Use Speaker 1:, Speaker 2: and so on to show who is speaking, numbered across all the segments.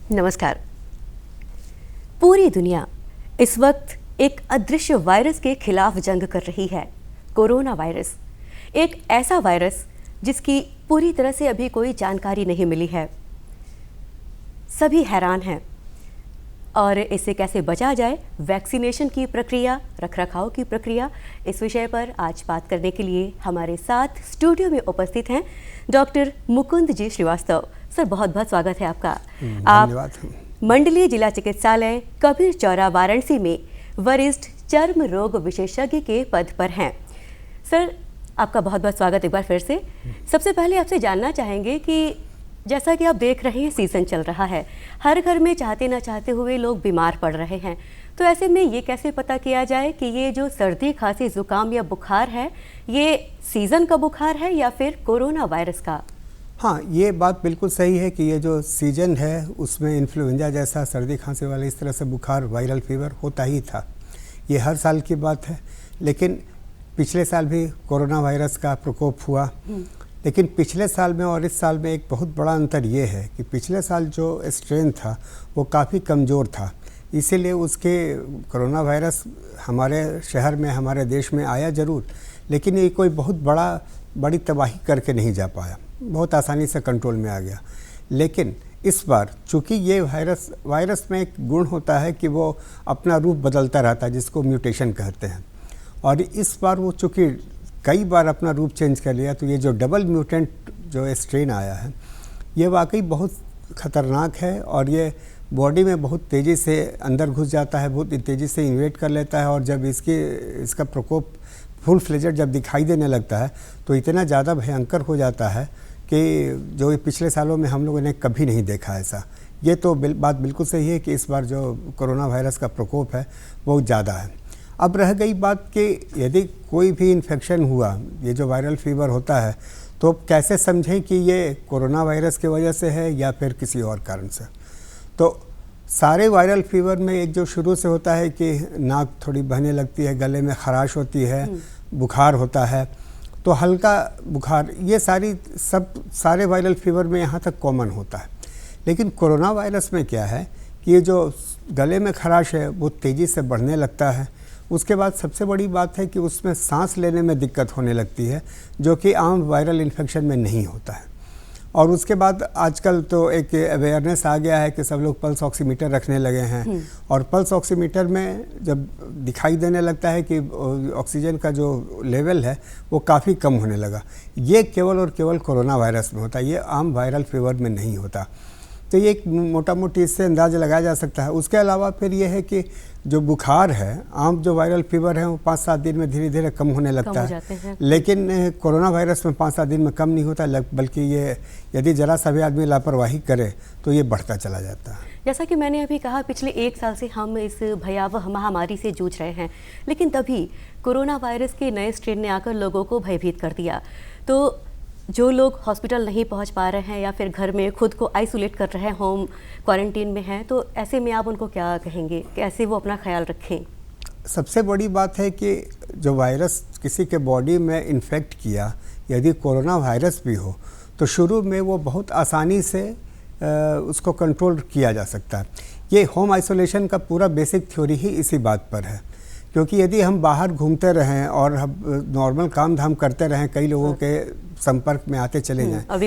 Speaker 1: नमस्कार। पूरी दुनिया इस वक्त एक अदृश्य वायरस के खिलाफ जंग कर रही है। कोरोना वायरस एक ऐसा वायरस जिसकी पूरी तरह से अभी कोई जानकारी नहीं मिली है। सभी हैरान हैं और इससे कैसे बचा जाए, वैक्सीनेशन की प्रक्रिया, रखरखाव की प्रक्रिया, इस विषय पर आज बात करने के लिए हमारे साथ स्टूडियो में उपस्थित हैं डॉक्टर मुकुंद जी श्रीवास्तव। सर, बहुत बहुत स्वागत है आपका।
Speaker 2: धन्यवाद।
Speaker 1: आप मंडलीय जिला चिकित्सालय कबीर चौरा वाराणसी में वरिष्ठ चर्म रोग विशेषज्ञ के पद पर हैं। सर, आपका बहुत बहुत स्वागत एक बार फिर से। सबसे पहले आपसे जानना चाहेंगे कि जैसा कि आप देख रहे हैं, सीज़न चल रहा है, हर घर में चाहते ना चाहते हुए लोग बीमार पड़ रहे हैं। तो ऐसे में ये कैसे पता किया जाए कि ये जो सर्दी, खांसी, जुकाम या बुखार है, ये सीज़न का बुखार है या फिर कोरोना वायरस का?
Speaker 2: हाँ, ये बात बिल्कुल सही है कि ये जो सीजन है उसमें इन्फ्लुएंजा जैसा सर्दी खांसी वाला इस तरह से बुखार, वायरल फीवर होता ही था। ये हर साल की बात है। लेकिन पिछले साल भी कोरोना वायरस का प्रकोप हुआ। लेकिन पिछले साल में और इस साल में एक बहुत बड़ा अंतर ये है कि पिछले साल जो स्ट्रेन था वो काफ़ी कमज़ोर था, इसीलिए उसके कोरोना वायरस हमारे शहर में, हमारे देश में आया ज़रूर, लेकिन ये कोई बहुत बड़ी तबाही करके नहीं जा पाया, बहुत आसानी से कंट्रोल में आ गया। लेकिन इस बार चूँकि ये वायरस में एक गुण होता है कि वो अपना रूप बदलता रहता है, जिसको म्यूटेशन कहते हैं, और इस बार वो चूँकि कई बार अपना रूप चेंज कर लिया, तो ये जो डबल म्यूटेंट जो स्ट्रेन आया है ये वाकई बहुत ख़तरनाक है और ये बॉडी में बहुत तेज़ी से अंदर घुस जाता है, बहुत तेज़ी से इन्वेट कर लेता है, और जब इसका प्रकोप फुल फ्लेजेड जब दिखाई देने लगता है तो इतना ज़्यादा भयंकर हो जाता है कि जो पिछले सालों में हम लोगों ने कभी नहीं देखा ऐसा। ये तो बात बिल्कुल सही है कि इस बार जो कोरोना वायरस का प्रकोप है बहुत ज़्यादा है। अब रह गई बात कि यदि कोई भी इन्फेक्शन हुआ, ये जो वायरल फीवर होता है, तो कैसे समझें कि ये कोरोना वायरस की वजह से है या फिर किसी और कारण से। तो सारे वायरल फीवर में एक जो शुरू से होता है कि नाक थोड़ी बहने लगती है, गले में खराश होती है, बुखार होता है, तो हल्का बुखार, ये सारे वायरल फीवर में यहाँ तक कॉमन होता है। लेकिन कोरोना वायरस में क्या है कि ये जो गले में खराश है वो तेज़ी से बढ़ने लगता है। उसके बाद सबसे बड़ी बात है कि उसमें सांस लेने में दिक्कत होने लगती है, जो कि आम वायरल इन्फेक्शन में नहीं होता है। और उसके बाद आजकल तो एक अवेयरनेस आ गया है कि सब लोग पल्स ऑक्सीमीटर रखने लगे हैं, और पल्स ऑक्सीमीटर में जब दिखाई देने लगता है कि ऑक्सीजन का जो लेवल है वो काफ़ी कम होने लगा। ये केवल और केवल कोरोना वायरस में होता है, ये आम वायरल फीवर में नहीं होता। तो ये एक मोटा मोटी इससे अंदाज़ा लगाया जा सकता है। उसके अलावा फिर ये है कि जो बुखार है, आम जो वायरल फीवर है वो 5-7 दिन में धीरे धीरे कम होने लगता है, लेकिन कोरोना वायरस में 5-7 दिन में कम नहीं होता, बल्कि ये यदि ज़रा सा भी आदमी लापरवाही करे तो ये बढ़ता चला जाता है।
Speaker 1: जैसा कि मैंने अभी कहा, पिछले 1 साल से हम इस भयावह महामारी से जूझ रहे हैं, लेकिन तभी कोरोना वायरस के नए स्ट्रेन ने आकर लोगों को भयभीत कर दिया। तो जो लोग हॉस्पिटल नहीं पहुंच पा रहे हैं या फिर घर में खुद को आइसोलेट कर रहे हैं, होम क्वारंटीन में हैं, तो ऐसे में आप उनको क्या कहेंगे, कैसे वो अपना ख्याल रखें?
Speaker 2: सबसे बड़ी बात है कि जो वायरस किसी के बॉडी में इन्फेक्ट किया, यदि कोरोना वायरस भी हो, तो शुरू में वो बहुत आसानी से उसको कंट्रोल किया जा सकता है। ये होम आइसोलेशन का पूरा बेसिक थ्योरी ही इसी बात पर है, क्योंकि यदि हम बाहर घूमते रहें और हम नॉर्मल काम धाम करते रहें, कई लोगों के संपर्क में आते चले जाएं
Speaker 1: और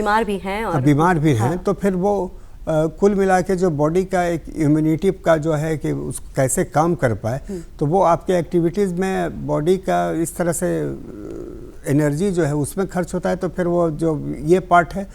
Speaker 1: बीमार भी हैं,
Speaker 2: तो फिर वो कुल मिला के जो बॉडी का एक इम्यूनिटी का जो है कि उस कैसे काम कर पाए, तो वो आपके एक्टिविटीज़ में बॉडी का इस तरह से एनर्जी जो है उसमें खर्च होता है। तो फिर वो जो ये पार्ट है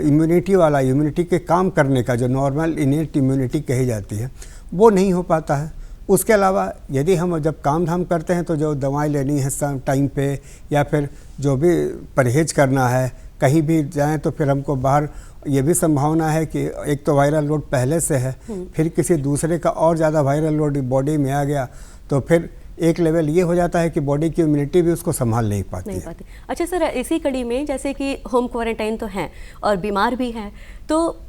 Speaker 2: इम्यूनिटी वाला, इम्यूनिटी के काम करने का, जो नॉर्मल इनेट इम्यूनिटी कही जाती है, वो नहीं हो पाता है। उसके अलावा यदि हम जब काम धाम करते हैं तो जो दवाएं लेनी है टाइम पे, या फिर जो भी परहेज करना है, कहीं भी जाएं तो फिर हमको बाहर ये भी संभावना है कि एक तो वायरल लोड पहले से है, फिर किसी दूसरे का और ज़्यादा वायरल लोड बॉडी में आ गया, तो फिर एक लेवल ये हो जाता है कि बॉडी की इम्यूनिटी भी उसको संभाल नहीं पाती।
Speaker 1: अच्छा सर, इसी कड़ी में जैसे कि होम क्वारंटाइन तो हैं और बीमार भी हैं, तो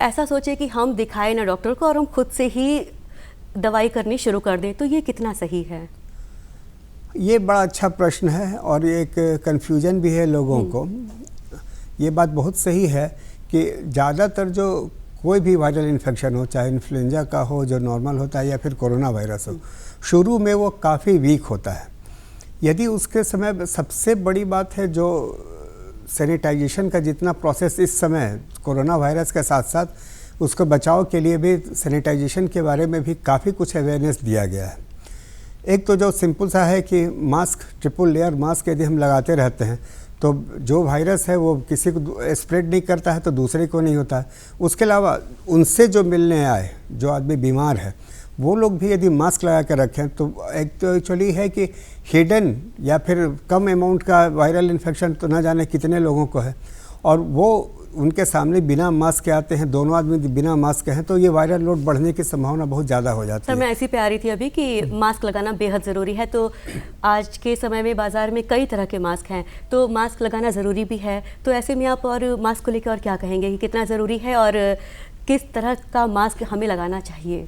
Speaker 1: ऐसा सोचे कि हम दिखाए ना डॉक्टर को और हम खुद से ही दवाई करनी शुरू कर दें, तो ये कितना सही है?
Speaker 2: ये बड़ा अच्छा प्रश्न है और ये एक कन्फ्यूजन भी है लोगों को। ये बात बहुत सही है कि ज़्यादातर जो कोई भी वायरल इन्फेक्शन हो, चाहे इन्फ्लुएंजा का हो जो नॉर्मल होता है या फिर कोरोना वायरस हो, शुरू में वो काफ़ी वीक होता है। यदि उसके समय सबसे बड़ी बात है जो सैनिटाइजेशन का जितना प्रोसेस इस समय कोरोना वायरस के साथ साथ उसको बचाव के लिए भी सैनिटाइजेशन के बारे में भी काफ़ी कुछ अवेयरनेस दिया गया है। एक तो जो सिंपल सा है कि मास्क, ट्रिपल लेयर मास्क यदि हम लगाते रहते हैं तो जो वायरस है वो किसी को स्प्रेड नहीं करता है तो दूसरे को नहीं होता है। उसके अलावा उनसे जो मिलने आए, जो आदमी बीमार है, वो लोग भी यदि मास्क लगा कर रखें तो एक तो एक्चुअली है कि हिडन या फिर कम अमाउंट का वायरल इन्फेक्शन तो ना जाने कितने लोगों को है, और वो उनके सामने बिना मास्क के आते हैं, दोनों आदमी बिना मास्क के हैं, तो ये वायरल लोड बढ़ने की संभावना बहुत ज़्यादा हो जाती है।
Speaker 1: सर, मैं ऐसी पे आ रही थी अभी कि मास्क लगाना बेहद ज़रूरी है। तो आज के समय में बाज़ार में कई तरह के मास्क हैं, तो मास्क लगाना ज़रूरी भी है। तो ऐसे में आप और मास्क को लेकर और क्या कहेंगे कि कितना ज़रूरी है और किस तरह का मास्क हमें लगाना चाहिए?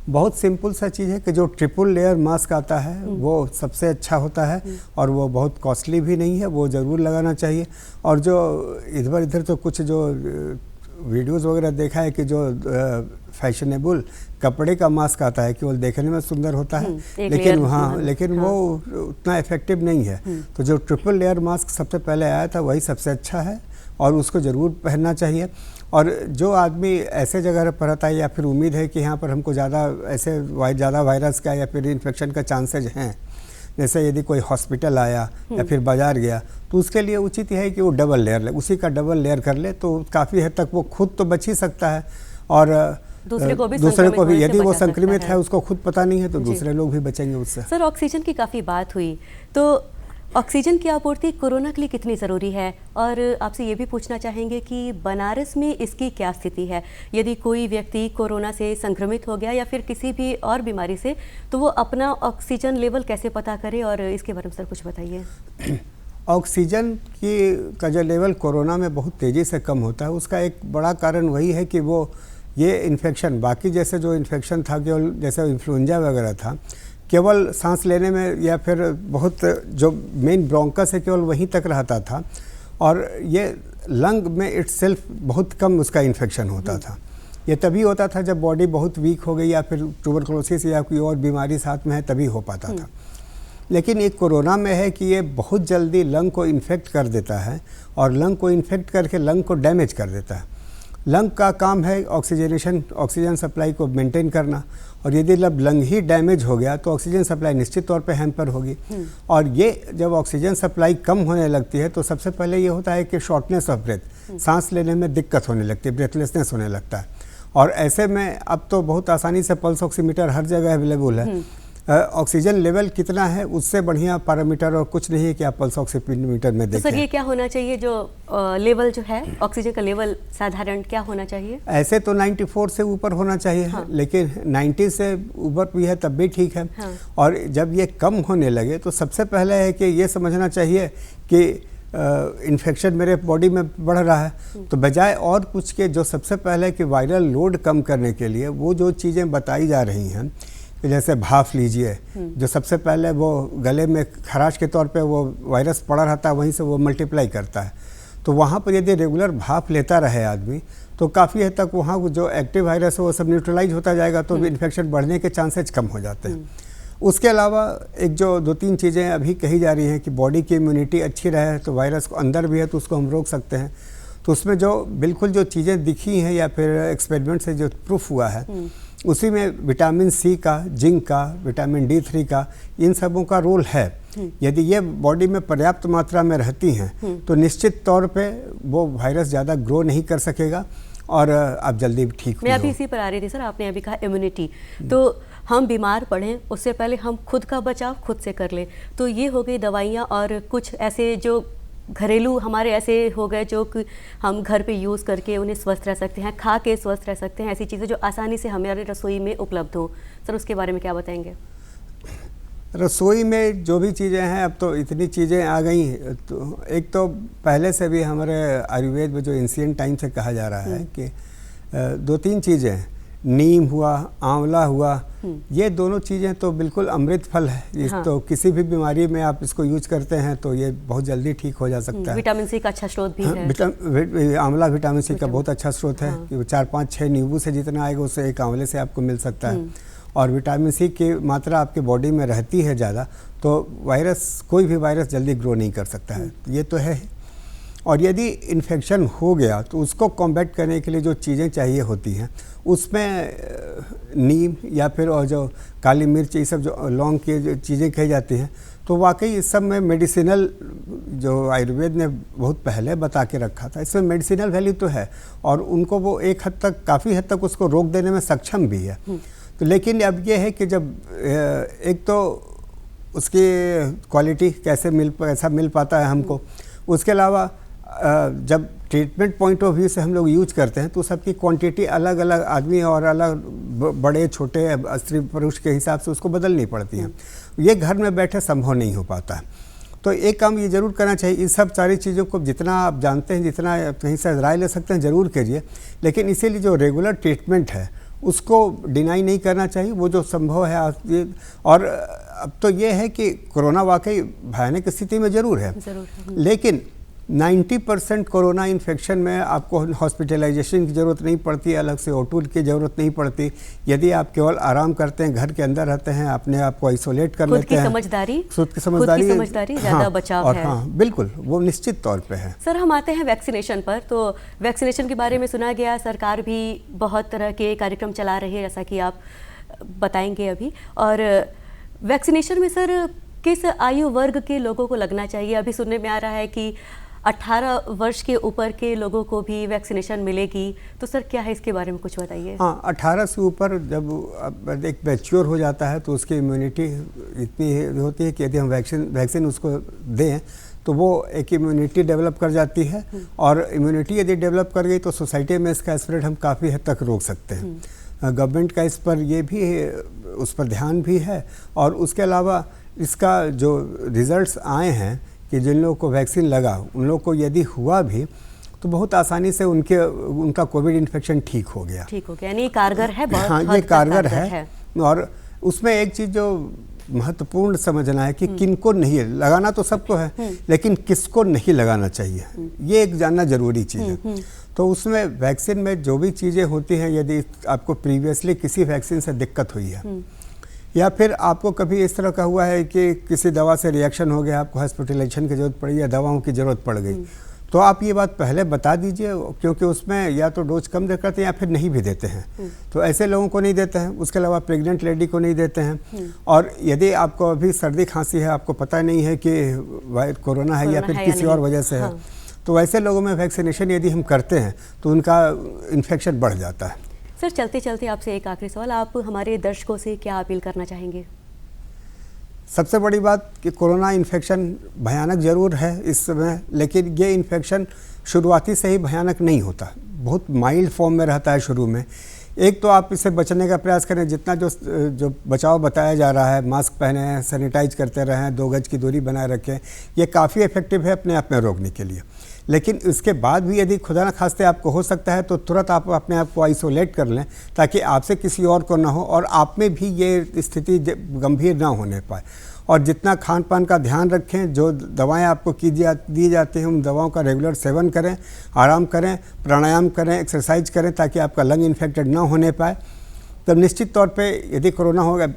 Speaker 2: बहुत सिंपल सा चीज़ है कि जो ट्रिपल लेयर मास्क आता है वो सबसे अच्छा होता है और वो बहुत कॉस्टली भी नहीं है, वो ज़रूर लगाना चाहिए। और जो इधर इधर तो कुछ जो वीडियोस वगैरह देखा है कि जो फैशनेबल कपड़े का मास्क आता है कि वो देखने में सुंदर होता है, लेकिन वो उतना इफेक्टिव नहीं है। तो जो ट्रिपल लेयर मास्क सबसे पहले आया था वही सबसे अच्छा है और उसको ज़रूर पहनना चाहिए। और जो आदमी ऐसे जगह पर रहता है या फिर उम्मीद है कि यहाँ पर हमको ज़्यादा वायरस का या फिर इन्फेक्शन का चांसेज हैं, जैसे यदि कोई हॉस्पिटल आया या फिर बाज़ार गया, तो उसके लिए उचित है कि वो डबल लेयर ले, उसी का डबल लेयर कर ले तो काफ़ी हद तक वो खुद तो बच ही सकता है और दूसरे को भी यदि वो संक्रमित है उसको खुद पता नहीं है तो दूसरे लोग भी बचेंगे उससे।
Speaker 1: सर, ऑक्सीजन की काफ़ी बात हुई, तो ऑक्सीजन की आपूर्ति कोरोना के लिए कितनी ज़रूरी है? और आपसे ये भी पूछना चाहेंगे कि बनारस में इसकी क्या स्थिति है? यदि कोई व्यक्ति कोरोना से संक्रमित हो गया या फिर किसी भी और बीमारी से, तो वो अपना ऑक्सीजन लेवल कैसे पता करे, और इसके बारे में सर कुछ बताइए।
Speaker 2: ऑक्सीजन का जो लेवल कोरोना में बहुत तेज़ी से कम होता है, उसका एक बड़ा कारण वही है कि वो ये इन्फेक्शन बाकी जैसे जो इन्फेक्शन था, केवल जैसे इन्फ्लुएंजा वगैरह था, केवल सांस लेने में या फिर बहुत जो मेन ब्रोंकस है केवल वहीं तक रहता था, और ये लंग में इटसेल्फ बहुत कम उसका इन्फेक्शन होता था। ये तभी होता था जब बॉडी बहुत वीक हो गई या फिर ट्यूबरकुलोसिस या कोई और बीमारी साथ में है तभी हो पाता था। लेकिन एक कोरोना में है कि ये बहुत जल्दी लंग को इन्फेक्ट कर देता है और लंग को इन्फेक्ट करके लंग को डैमेज कर देता है। लंग का काम है ऑक्सीजन सप्लाई को मेंटेन करना, और यदि जब लंग ही डैमेज हो गया तो ऑक्सीजन सप्लाई निश्चित तौर पे हैम्पर होगी। और ये जब ऑक्सीजन सप्लाई कम होने लगती है तो सबसे पहले ये होता है कि शॉर्टनेस ऑफ ब्रेथ, सांस लेने में दिक्कत होने लगती है, ब्रेथलेसनेस होने लगता है। और ऐसे में अब तो बहुत आसानी से पल्स ऑक्सीमीटर हर जगह अवेलेबल है। ऑक्सीजन लेवल कितना है उससे बढ़िया पैरामीटर और कुछ नहीं है कि आप पल्स ऑक्सीमीटर में देखें।
Speaker 1: तो सर, ये क्या होना चाहिए जो लेवल जो है ऑक्सीजन का लेवल साधारण क्या होना चाहिए?
Speaker 2: ऐसे तो 94 से ऊपर होना चाहिए। हाँ। लेकिन 90 से ऊपर भी है तब भी ठीक है। हाँ। और जब ये कम होने लगे तो सबसे पहले है कि ये समझना चाहिए कि इन्फेक्शन मेरे बॉडी में बढ़ रहा है, तो बजाय और कुछ के जो सबसे पहले कि वायरल लोड कम करने के लिए वो जो चीज़ें बताई जा रही हैं, जैसे भाप लीजिए, जो सबसे पहले वो गले में खराश के तौर पे वो वायरस पड़ा रहता है, वहीं से वो मल्टीप्लाई करता है। तो वहाँ पर यदि रेगुलर भाप लेता रहे आदमी तो काफ़ी हद तक वहाँ जो एक्टिव वायरस है वो सब न्यूट्रलाइज होता जाएगा, तो इन्फेक्शन बढ़ने के चांसेज कम हो जाते हैं। उसके अलावा एक जो 2-3 चीज़ें अभी कही जा रही हैं कि बॉडी की इम्यूनिटी अच्छी रहे तो वायरस को अंदर भी है तो उसको हम रोक सकते हैं। तो उसमें जो बिल्कुल जो चीज़ें दिखी हैं या फिर एक्सपेरिमेंट से जो प्रूफ हुआ है उसी में विटामिन सी का, जिंक का, विटामिन D3 का, इन सबों का रोल है। यदि ये बॉडी में पर्याप्त मात्रा में रहती हैं तो निश्चित तौर पे वो वायरस ज़्यादा ग्रो नहीं कर सकेगा और आप जल्दी ठीक हो।
Speaker 1: मैं अभी इसी पर आ रही थी सर, आपने अभी कहा इम्यूनिटी, तो हम बीमार पड़ें उससे पहले हम खुद का बचाव खुद से कर लें। तो ये हो गई दवाइयाँ और कुछ ऐसे जो घरेलू हमारे ऐसे हो गए जो कि हम घर पे यूज़ करके उन्हें स्वस्थ रह सकते हैं, खा के स्वस्थ रह सकते हैं, ऐसी चीज़ें जो आसानी से हमारे रसोई में उपलब्ध हो। सर, उसके बारे में क्या बताएंगे?
Speaker 2: रसोई में जो भी चीज़ें हैं अब तो इतनी चीज़ें आ गई, तो एक तो पहले से भी हमारे आयुर्वेद में जो एंशिएंट टाइम से कहा जा रहा है कि 2-3 चीज़ें हैं। नीम हुआ, आंवला हुआ, ये दोनों चीज़ें तो बिल्कुल अमृत फल है। इस तो किसी भी बीमारी में आप इसको यूज करते हैं तो ये बहुत जल्दी ठीक हो जा सकता है।
Speaker 1: विटामिन सी का अच्छा स्रोत भी है।
Speaker 2: आंवला विटामिन सी का बहुत अच्छा स्रोत है कि 4-5-6 नींबू से जितना आएगा उससे एक आंवले से आपको मिल सकता है। और विटामिन सी की मात्रा आपके बॉडी में रहती है ज़्यादा, तो कोई भी वायरस जल्दी ग्रो नहीं कर सकता है, ये तो है। और यदि इन्फेक्शन हो गया तो उसको कॉम्बैट करने के लिए जो चीज़ें चाहिए होती हैं उसमें नीम या फिर और जो काली मिर्च, ये सब जो लौंग की जो चीज़ें कही जाती हैं, तो वाकई इस सब में मेडिसिनल, जो आयुर्वेद ने बहुत पहले बता के रखा था, इसमें मेडिसिनल वैल्यू तो है और उनको वो एक हद तक, काफ़ी हद तक उसको रोक देने में सक्षम भी है। तो लेकिन अब ये है कि जब एक तो उसकी क्वालिटी कैसा मिल पाता है हमको, उसके अलावा जब ट्रीटमेंट पॉइंट ऑफ व्यू से हम लोग यूज करते हैं तो सबकी क्वांटिटी अलग अलग आदमी और अलग बड़े छोटे स्त्री पुरुष के हिसाब से उसको बदलनी पड़ती हैं। ये घर में बैठे संभव नहीं हो पाता है। तो एक काम ये ज़रूर करना चाहिए, इस सब सारी चीज़ों को जितना आप जानते हैं, जितना कहीं से राय ले सकते हैं ज़रूर करिए, लेकिन इसीलिए जो रेगुलर ट्रीटमेंट है उसको डिनाई नहीं करना चाहिए, वो जो संभव है। और अब तो ये है कि कोरोना वाकई भयानक स्थिति में ज़रूर है, लेकिन 90% कोरोना इन्फेक्शन में आपको हॉस्पिटलाइजेशन की ज़रूरत नहीं पड़ती, अलग से O2 की ज़रूरत नहीं पड़ती। यदि आप केवल आराम करते हैं, घर के अंदर रहते हैं, अपने आप को आइसोलेट कर लेते हैं, खुद की समझदारी
Speaker 1: ज़्यादा बचाव है।
Speaker 2: हाँ बिल्कुल, वो निश्चित तौर पे है।
Speaker 1: सर, हम आते हैं वैक्सीनेशन पर। तो वैक्सीनेशन के बारे में सुना गया, सरकार भी बहुत तरह के कार्यक्रम चला रही है, जैसा कि आप बताएंगे अभी। और वैक्सीनेशन में सर किस आयु वर्ग के लोगों को लगना चाहिए? अभी सुनने में आ रहा है कि 18 वर्ष के ऊपर के लोगों को भी वैक्सीनेशन मिलेगी, तो सर क्या है इसके बारे में कुछ बताइए।
Speaker 2: हाँ, 18 से ऊपर जब एक मैच्योर हो जाता है तो उसकी इम्यूनिटी इतनी होती है कि यदि हम वैक्सीन उसको दें तो वो एक इम्यूनिटी डेवलप कर जाती है, और इम्यूनिटी यदि डेवलप कर गई तो सोसाइटी में इसका स्प्रेड हम काफ़ी हद तक रोक सकते हैं। गवर्नमेंट का इस पर ये भी उस पर ध्यान भी है। और उसके अलावा इसका जो रिजल्ट्स आए हैं कि जिन लोगों को वैक्सीन लगा उन लोगों को यदि हुआ भी तो बहुत आसानी से उनका कोविड इन्फेक्शन ठीक हो गया,
Speaker 1: यानी कारगर है।
Speaker 2: हाँ, ये कारगर है। और उसमें एक चीज़ जो महत्वपूर्ण समझना है कि किनको नहीं लगाना, तो सबको है, लेकिन किसको नहीं लगाना चाहिए, ये एक जानना जरूरी चीज़ है। तो उसमें वैक्सीन में जो भी चीज़ें होती हैं, यदि आपको प्रीवियसली किसी वैक्सीन से दिक्कत हुई है या फिर आपको कभी इस तरह का हुआ है कि किसी दवा से रिएक्शन हो गया, आपको हॉस्पिटलाइजेशन की ज़रूरत पड़ी या दवाओं की ज़रूरत पड़ गई, तो आप ये बात पहले बता दीजिए, क्योंकि उसमें या तो डोज कम दे करते हैं या फिर नहीं भी देते हैं। तो ऐसे लोगों को नहीं देते हैं। उसके अलावा प्रेग्नेंट लेडी को नहीं देते हैं। और यदि आपको अभी सर्दी खांसी है, आपको पता नहीं है कि कोरोना है या फिर किसी और वजह से है, तो ऐसे लोगों में वैक्सीनेशन यदि हम करते हैं तो उनका इन्फेक्शन बढ़ जाता है।
Speaker 1: सर, चलते चलते आपसे एक आखिरी सवाल, आप हमारे दर्शकों से क्या अपील करना चाहेंगे?
Speaker 2: सबसे बड़ी बात कि कोरोना इन्फेक्शन भयानक ज़रूर है इस समय, लेकिन ये इन्फेक्शन शुरुआती से ही भयानक नहीं होता, बहुत माइल्ड फॉर्म में रहता है शुरू में। एक तो आप इससे बचने का प्रयास करें, जितना जो बचाव बताया जा रहा है, मास्क पहने, सैनिटाइज करते रहें, 2 गज की दूरी बनाए रखें, ये काफ़ी इफेक्टिव है अपने आप में रोकने के लिए। लेकिन इसके बाद भी यदि खुदा न खास्ते आपको हो सकता है तो तुरंत आप अपने आप को आइसोलेट कर लें, ताकि आपसे किसी और को ना हो और आप में भी ये स्थिति गंभीर ना होने पाए। और जितना खान पान का ध्यान रखें, जो दवाएं आपको दी जाती हैं उन दवाओं का रेगुलर सेवन करें, आराम करें, प्राणायाम करें, एक्सरसाइज करें, ताकि आपका लंग इन्फेक्टेड ना होने पाए। तब निश्चित तौर पे यदि कोरोना होगा,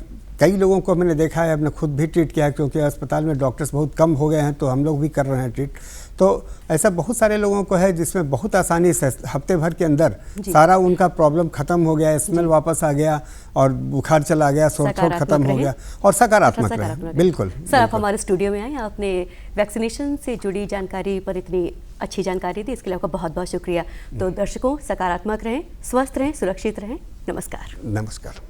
Speaker 2: कई लोगों को मैंने देखा है, हमने खुद भी ट्रीट किया है, क्योंकि अस्पताल में डॉक्टर्स बहुत कम हो गए हैं तो हम लोग भी कर रहे हैं ट्रीट। तो ऐसा बहुत सारे लोगों को है जिसमें बहुत आसानी से हफ्ते भर के अंदर सारा उनका प्रॉब्लम खत्म हो गया, स्मेल वापस आ गया और बुखार चला गया, सोर थ्रोट खत्म हो गया और सकारात्मक रहे। बिल्कुल
Speaker 1: सर, आप हमारे स्टूडियो में आए, आपने वैक्सीनेशन से जुड़ी जानकारी पर इतनी अच्छी जानकारी दी, इसके लिए आपका बहुत बहुत शुक्रिया। तो दर्शकों, सकारात्मक रहें, स्वस्थ रहें, सुरक्षित रहें। नमस्कार।
Speaker 2: नमस्कार।